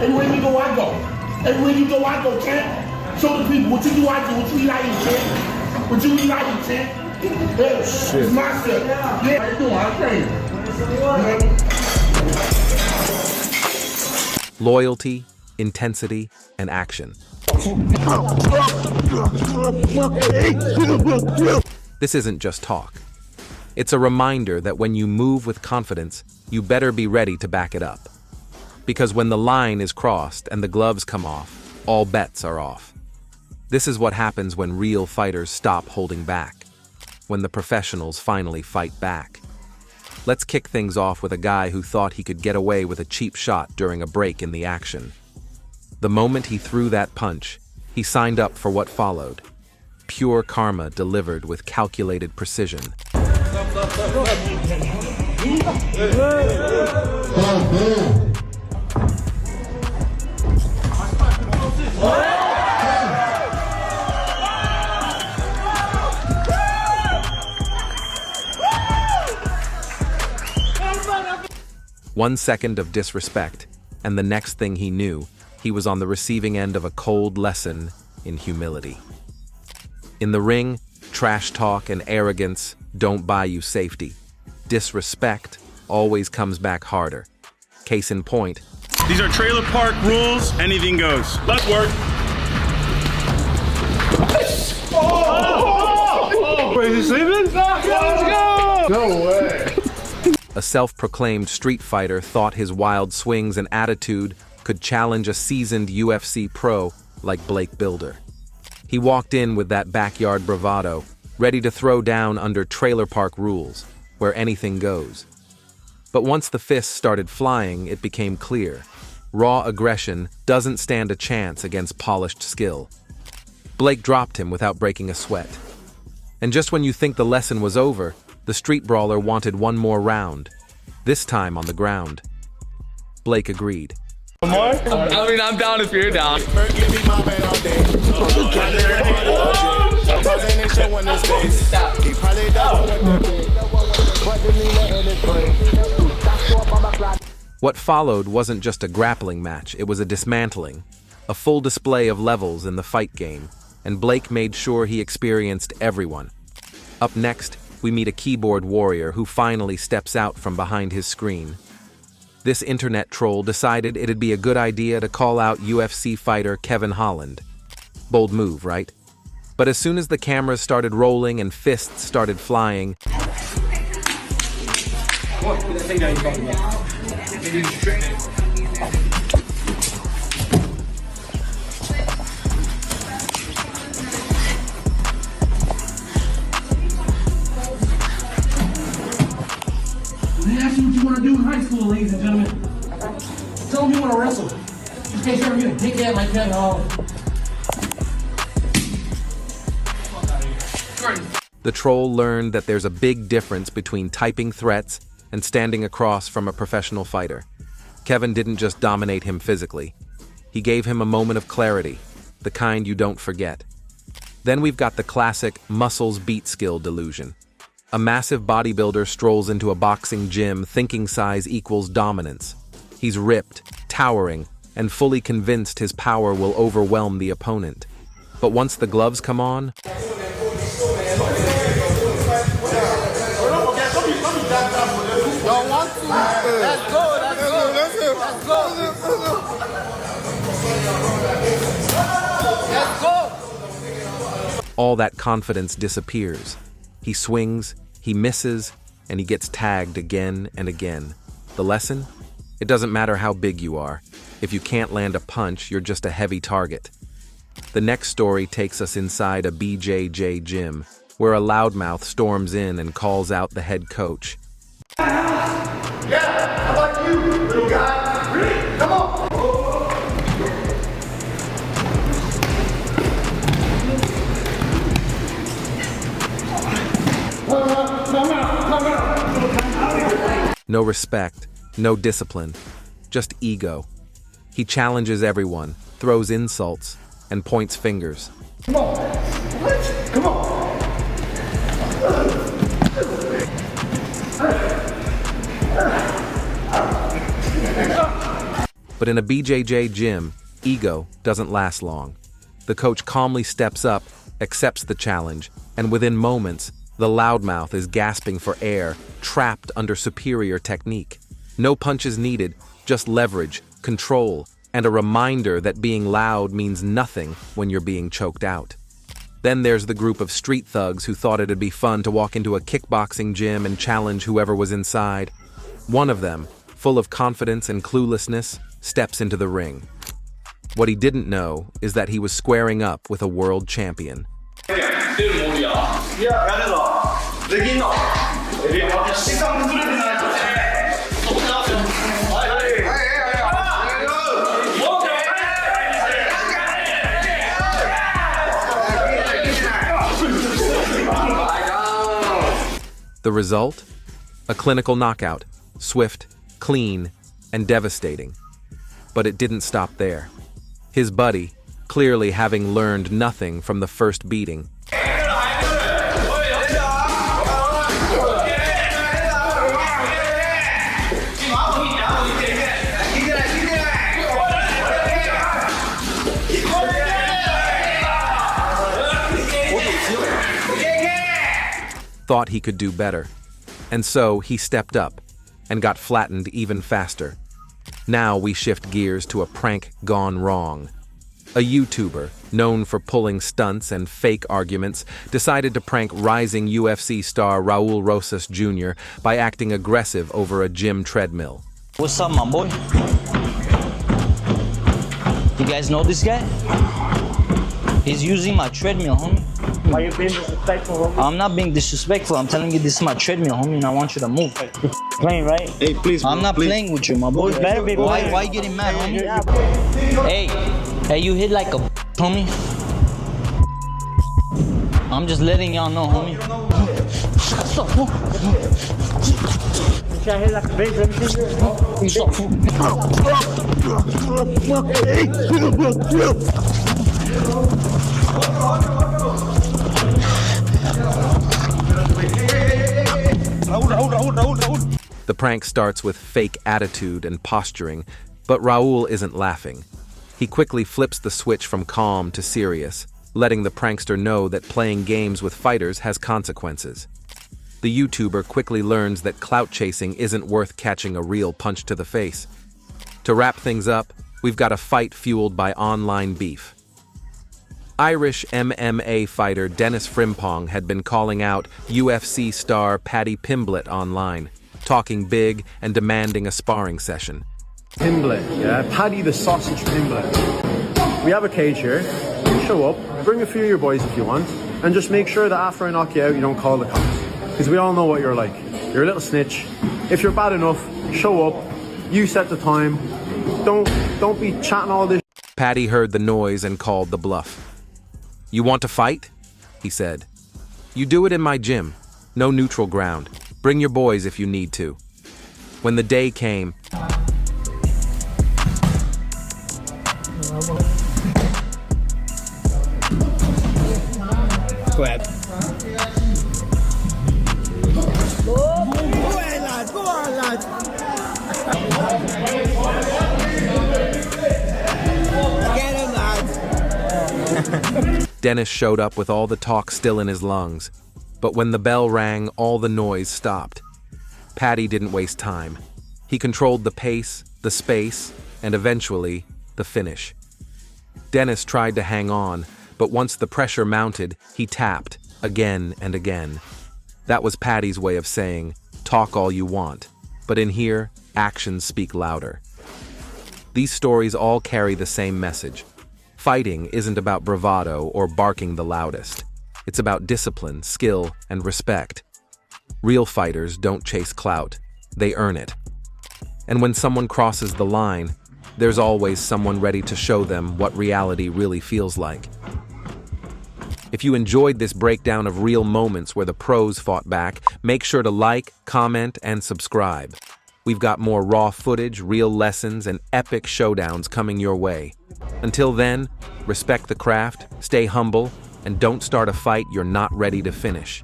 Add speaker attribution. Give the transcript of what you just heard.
Speaker 1: Everywhere you go, I go. Everywhere you go, I go, champ. Show the people what you do, I do. What you eat, I eat, champ. What you eat, I eat, champ. Yeah, it's my shit. Yeah, how you doing? I train you.
Speaker 2: Loyalty, intensity, and action. This isn't just talk. It's a reminder that when you move with confidence, you better be ready to back it up. Because when the line is crossed and the gloves come off, all bets are off. This is what happens when real fighters stop holding back. When the professionals finally fight back. Let's kick things off with a guy who thought he could get away with a cheap shot during a break in the action. The moment he threw that punch, he signed up for what followed. Pure karma delivered with calculated precision. One second of disrespect, and the next thing he knew, he was on the receiving end of a cold lesson in humility. In the ring, trash talk and arrogance don't buy you safety. Disrespect always comes back harder. Case in point.
Speaker 3: These are trailer park rules. Anything goes. Let's work.
Speaker 4: Wait, is he sleeping? Let's go!
Speaker 1: No way.
Speaker 2: A self-proclaimed street fighter thought his wild swings and attitude could challenge a seasoned UFC pro like Blake Builder. He walked in with that backyard bravado, ready to throw down under trailer park rules, where anything goes. But once the fists started flying, it became clear. Raw aggression doesn't stand a chance against polished skill. Blake dropped him without breaking a sweat. And just when you think the lesson was over, the street brawler wanted one more round, this time on the ground. Blake agreed.
Speaker 4: One more? I mean, I'm down if you're down.
Speaker 2: What followed wasn't just a grappling match, it was a dismantling, a full display of levels in the fight game, and Blake made sure he experienced everyone. Up next, we meet a keyboard warrior who finally steps out from behind his screen. This internet troll decided it'd be a good idea to call out UFC fighter Kevin Holland. Bold move, right? But as soon as the cameras started rolling and fists started flying,
Speaker 5: Ask you what you want to do in high school, ladies and gentlemen. Tell them you want to wrestle. Just in case you ever get a dickhead like Kevin Holland.
Speaker 2: the troll learned that there's a big difference between typing threats and standing across from a professional fighter. Kevin didn't just dominate him physically. He gave him a moment of clarity, the kind you don't forget. Then we've got the classic muscles beat skill delusion. A massive bodybuilder strolls into a boxing gym thinking size equals dominance. He's ripped, towering, and fully convinced his power will overwhelm the opponent. But once the gloves come on, all that confidence disappears. He swings, he misses, and he gets tagged again and again. The lesson? It doesn't matter how big you are. If you can't land a punch, you're just a heavy target. The next story takes us inside a BJJ gym, where a loudmouth storms in and calls out the head coach.
Speaker 1: Yeah, how about you, little guy? Really? Come on.
Speaker 2: No respect, no discipline, just ego. He challenges everyone, throws insults, and points fingers.
Speaker 1: Come on. What? Come on.
Speaker 2: But in a BJJ gym, ego doesn't last long. The coach calmly steps up, accepts the challenge, and within moments, the loudmouth is gasping for air, trapped under superior technique. No punches needed, just leverage, control, and a reminder that being loud means nothing when you're being choked out. Then there's the group of street thugs who thought it'd be fun to walk into a kickboxing gym and challenge whoever was inside. One of them, full of confidence and cluelessness, steps into the ring. What he didn't know is that he was squaring up with a world champion. The result? A clinical knockout, swift, clean, and devastating. But it didn't stop there. His buddy, clearly having learned nothing from the first beating, thought he could do better. And so he stepped up and got flattened even faster. Now we shift gears to a prank gone wrong. A YouTuber, known for pulling stunts and fake arguments, decided to prank rising UFC star Raul Rosas Jr. by acting aggressive over a gym treadmill.
Speaker 6: What's up, my boy? You guys know this guy? He's using my treadmill, homie.
Speaker 7: Why you being disrespectful, homie?
Speaker 6: I'm not being disrespectful. I'm telling you this is my treadmill, homie, and I want you to move.
Speaker 7: Playing, right?
Speaker 3: Hey, please,
Speaker 6: I'm not playing with you, my boy.
Speaker 7: You better be playing.
Speaker 6: Why you getting mad, homie?
Speaker 7: Yeah, bro.
Speaker 6: Hey, you hit like a homie. I'm just letting y'all know, homie.
Speaker 7: You try to hit like a bitch, let me
Speaker 2: The prank starts with fake attitude and posturing, but Raul isn't laughing. He quickly flips the switch from calm to serious, letting the prankster know that playing games with fighters has consequences. The YouTuber quickly learns that clout chasing isn't worth catching a real punch to the face. To wrap things up, we've got a fight fueled by online beef. Irish MMA fighter Dennis Frimpong had been calling out UFC star Paddy Pimblett online, talking big and demanding a sparring session.
Speaker 8: Pimblett, yeah, Paddy the Sausage Pimblett. We have a cage here. You show up, bring a few of your boys if you want, and just make sure that after I knock you out, you don't call the cops. Because we all know what you're like. You're a little snitch. If you're bad enough, show up. You set the time. Don't be chatting all this.
Speaker 2: Paddy heard the noise and called the bluff. "You want to fight?" he said. "You do it in my gym. No neutral ground. Bring your boys if you need to." When the day came,
Speaker 4: Go ahead.
Speaker 2: Dennis showed up with all the talk still in his lungs. But when the bell rang, all the noise stopped. Paddy didn't waste time. He controlled the pace, the space, and eventually, the finish. Dennis tried to hang on, but once the pressure mounted, he tapped, again and again. That was Paddy's way of saying, talk all you want, but in here, actions speak louder. These stories all carry the same message. Fighting isn't about bravado or barking the loudest. It's about discipline, skill, and respect. Real fighters don't chase clout, they earn it. And when someone crosses the line, there's always someone ready to show them what reality really feels like. If you enjoyed this breakdown of real moments where the pros fought back, make sure to like, comment, and subscribe. We've got more raw footage, real lessons, and epic showdowns coming your way. Until then, respect the craft, stay humble, and don't start a fight you're not ready to finish.